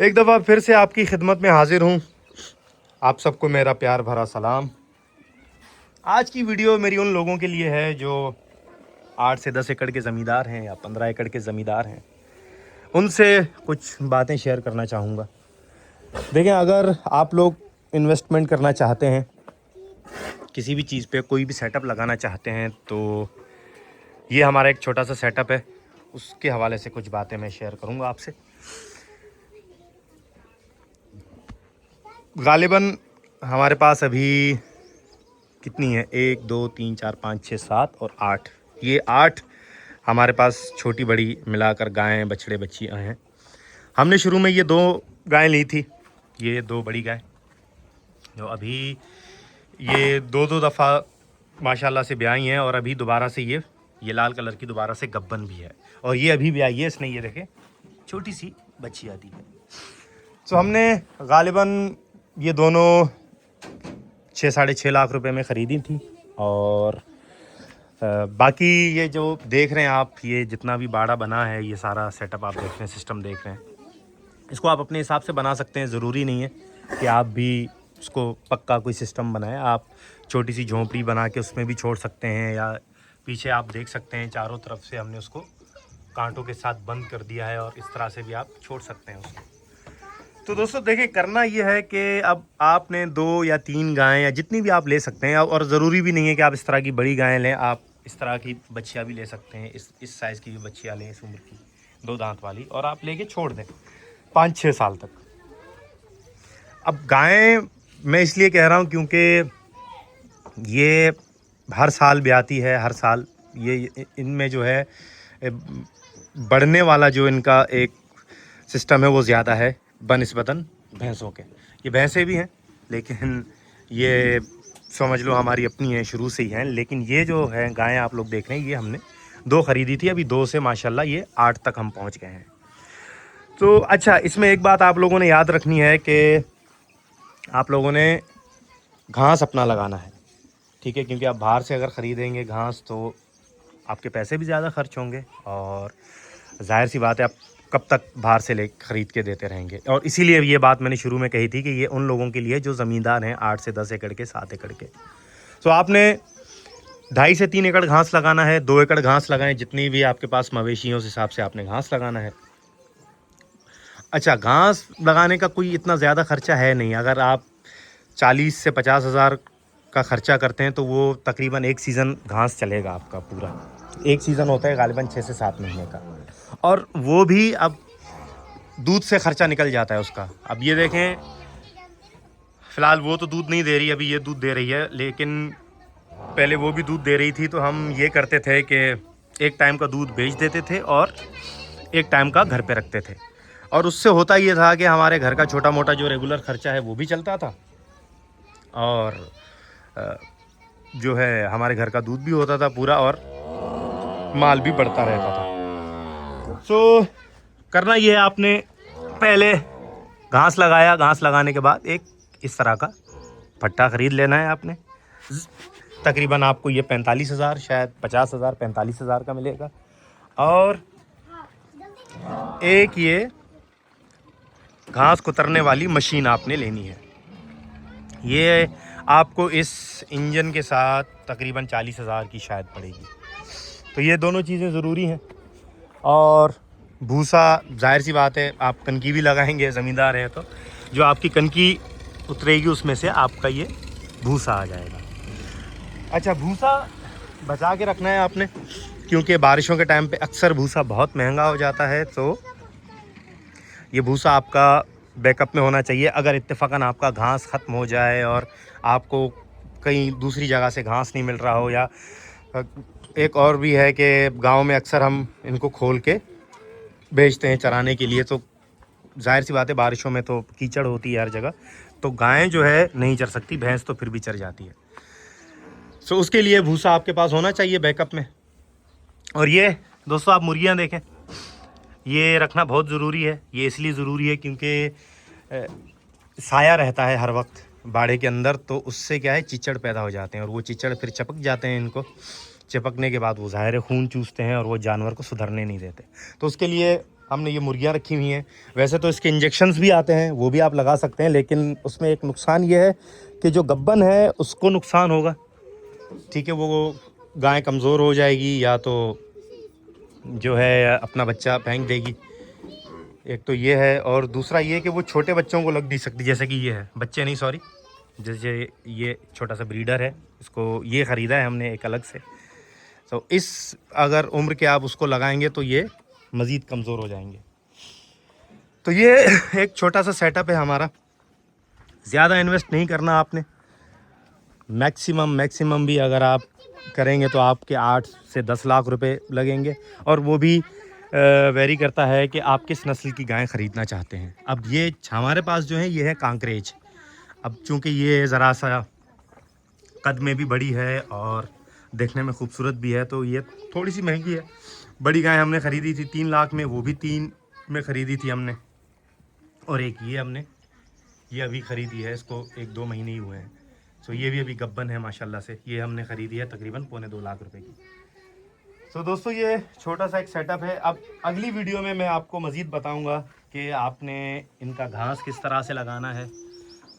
एक दफ़ा फिर से आपकी खिदमत में हाजिर हूँ। आप सबको मेरा प्यार भरा सलाम। आज की वीडियो मेरी उन लोगों के लिए है जो 8 से 10 एकड़ के ज़मींदार हैं या 15 एकड़ के ज़मींदार हैं। उनसे कुछ बातें शेयर करना चाहूँगा। देखें, अगर आप लोग इन्वेस्टमेंट करना चाहते हैं, किसी भी चीज़ पे कोई भी सेटअप लगाना चाहते हैं, तो ये हमारा एक छोटा सा सेटअप है। उसके हवाले से कुछ बातें मैं शेयर करूँगा आपसे। गालिबन हमारे पास अभी कितनी है, 1 2 3 4 5 6 7 और 8, ये 8 हमारे पास छोटी बड़ी मिलाकर गायें, बछड़े, बच्चियाँ हैं। हमने शुरू में ये 2 गायें ली थी, ये 2 बड़ी गाय जो अभी ये 2 दफ़ा माशाल्लाह से ब्याई हैं और अभी दोबारा से ये लाल कलर की दोबारा से गब्बन भी है और ये अभी ब्याई है इसने। ये देखें, छोटी सी बच्ची आती है। तो हमने गालिबन ये दोनों 6 साढ़े 6 लाख रुपए में ख़रीदी थी। और बाकी ये जो देख रहे हैं आप, ये जितना भी बाड़ा बना है, ये सारा सेटअप आप देख रहे हैं, सिस्टम देख रहे हैं, इसको आप अपने हिसाब से बना सकते हैं। ज़रूरी नहीं है कि आप भी उसको पक्का कोई सिस्टम बनाएं। आप छोटी सी झोंपड़ी बना के उसमें भी छोड़ सकते हैं, या पीछे आप देख सकते हैं चारों तरफ से हमने उसको कांटों के साथ बंद कर दिया है और इस तरह से भी आप छोड़ सकते हैं उसको। तो दोस्तों देखिए, करना ये है कि अब आपने 2 या 3 गायें या जितनी भी आप ले सकते हैं, और ज़रूरी भी नहीं है कि आप इस तरह की बड़ी गायें लें। आप इस तरह की बच्चियाँ भी ले सकते हैं, इस साइज़ की भी बच्चियाँ लें, इस उम्र की 2 दांत वाली, और आप लेके छोड़ दें 5-6 साल तक। अब गायें मैं इसलिए कह रहा हूँ क्योंकि ये हर साल ब्याती है, हर साल ये इनमें जो है बढ़ने वाला जो इनका एक सिस्टम है वो ज़्यादा है बनिस्बतन भैंसों के। ये भैंसें भी हैं, लेकिन ये समझ लो हमारी अपनी हैं, शुरू से ही हैं। लेकिन ये जो है गायें आप लोग देख रहे हैं, ये हमने 2 ख़रीदी थी, अभी 2 से माशाल्लाह ये 8 तक हम पहुंच गए हैं। तो अच्छा, इसमें एक बात आप लोगों ने याद रखनी है कि आप लोगों ने घास अपना लगाना है, ठीक है? क्योंकि आप बाहर से अगर ख़रीदेंगे घास तो आपके पैसे भी ज़्यादा खर्च होंगे, और जाहिर सी बात है आप कब तक बाहर से ले ख़रीद के देते रहेंगे। और इसीलिए ये बात मैंने शुरू में कही थी कि ये उन लोगों के लिए जो ज़मींदार हैं 8 से 10 एकड़ के, 7 एकड़ के। तो आपने 2.5 से 3 एकड़ घास लगाना है, 2 एकड़ घास लगाएं, जितनी भी आपके पास मवेशी हैं उस हिसाब से आपने घास लगाना है। अच्छा, घास लगाने का कोई इतना ज़्यादा ख़र्चा है नहीं। अगर आप 40 से 50 हज़ार का ख़र्चा करते हैं तो वो तकरीबन 1 सीज़न घास चलेगा आपका पूरा। 1 सीज़न होता है गालिबन 6 से 7 महीने का, और वो भी अब दूध से ख़र्चा निकल जाता है उसका। अब ये देखें, फ़िलहाल वो तो दूध नहीं दे रही, अभी ये दूध दे रही है, लेकिन पहले वो भी दूध दे रही थी। तो हम ये करते थे कि एक टाइम का दूध बेच देते थे और एक टाइम का घर पे रखते थे, और उससे होता ये था कि हमारे घर का छोटा मोटा जो रेगुलर ख़र्चा है वो भी चलता था, और जो है हमारे घर का दूध भी होता था पूरा, और माल भी बढ़ता रहता था। तो करना ये है, आपने पहले घास लगाया, घास लगाने के बाद एक इस तरह का भट्टा ख़रीद लेना है आपने। तकरीबन आपको ये 45 हज़ार, शायद 50 हज़ार, 45 हज़ार का मिलेगा। और एक ये घास कुतरने वाली मशीन आपने लेनी है। ये आपको इस इंजन के साथ तकरीबन 40 हज़ार की शायद पड़ेगी। तो ये दोनों चीज़ें ज़रूरी हैं। और भूसा, जाहिर सी बात है आप कनकी भी लगाएंगे, ज़मींदार है तो जो आपकी कनकी उतरेगी उसमें से आपका ये भूसा आ जाएगा। अच्छा, भूसा बचा के रखना है आपने, क्योंकि बारिशों के टाइम पे अक्सर भूसा बहुत महंगा हो जाता है। तो ये भूसा आपका बैकअप में होना चाहिए। अगर इत्तेफाकन आपका घास ख़त्म हो जाए और आपको कहीं दूसरी जगह से घास नहीं मिल रहा हो, या एक और भी है कि गांव में अक्सर हम इनको खोल के भेजते हैं चराने के लिए, तो जाहिर सी बात है बारिशों में तो कीचड़ होती है हर जगह, तो गायें जो है नहीं चर सकती, भैंस तो फिर भी चर जाती है। सो उसके लिए भूसा आपके पास होना चाहिए बैकअप में। और ये दोस्तों, आप मुर्गियाँ देखें, ये रखना बहुत ज़रूरी है। ये इसलिए ज़रूरी है क्योंकि साया रहता है हर वक्त बाड़े के अंदर, तो उससे क्या है, चिचड़ पैदा हो जाते हैं, और वो चिचड़ फिर चपक जाते हैं। इनको चिपकने के बाद वो ज़ाहिर है खून चूसते हैं और वो जानवर को सुधरने नहीं देते। तो उसके लिए हमने ये मुर्गियाँ रखी हुई हैं। वैसे तो इसके इंजेक्शन्स भी आते हैं, वो भी आप लगा सकते हैं, लेकिन उसमें एक नुकसान ये है कि जो गब्बन है उसको नुकसान होगा, ठीक है। वो गाय कमज़ोर हो जाएगी या तो जो है अपना बच्चा फेंक देगी। एक तो ये है, और दूसरा ये कि वो छोटे बच्चों को लग नहीं सकती, जैसे कि ये है, बच्चे नहीं सॉरी, जैसे ये छोटा सा ब्रीडर है, इसको ये ख़रीदा है हमने एक अलग से। तो इस अगर उम्र के आप उसको लगाएंगे तो ये मज़ीद कमज़ोर हो जाएंगे। तो ये एक छोटा सा सेटअप है हमारा। ज़्यादा इन्वेस्ट नहीं करना आपने, मैक्सिमम भी अगर आप करेंगे तो आपके 8 से 10 लाख रुपए लगेंगे, और वो भी वेरी करता है कि आप किस नस्ल की गाय ख़रीदना चाहते हैं। अब ये हमारे पास जो है ये है कांकरेज। अब चूँकि ये ज़रा सा कद में भी बड़ी है और देखने में खूबसूरत भी है, तो ये थोड़ी सी महंगी है। बड़ी गाय हमने ख़रीदी थी 3 लाख में, वो भी 3 में ख़रीदी थी हमने। और एक ये हमने ये अभी ख़रीदी है, इसको 1-2 महीने ही हुए हैं। सो ये भी अभी गब्बन है माशाल्लाह से। ये हमने ख़रीदी है तकरीबन 2.25 लाख रुपए की। सो दोस्तों ये छोटा सा एक सेटअप है। अब अगली वीडियो में मैं आपको मज़ीद बताऊंगा कि आपने इनका घास किस तरह से लगाना है,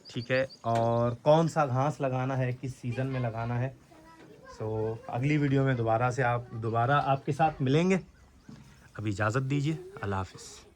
ठीक है, और कौन सा घास लगाना है, किस सीज़न में लगाना है। सो अगली वीडियो में दोबारा आपके साथ मिलेंगे। अभी इजाज़त दीजिए, अल्लाह हाफ़िज़।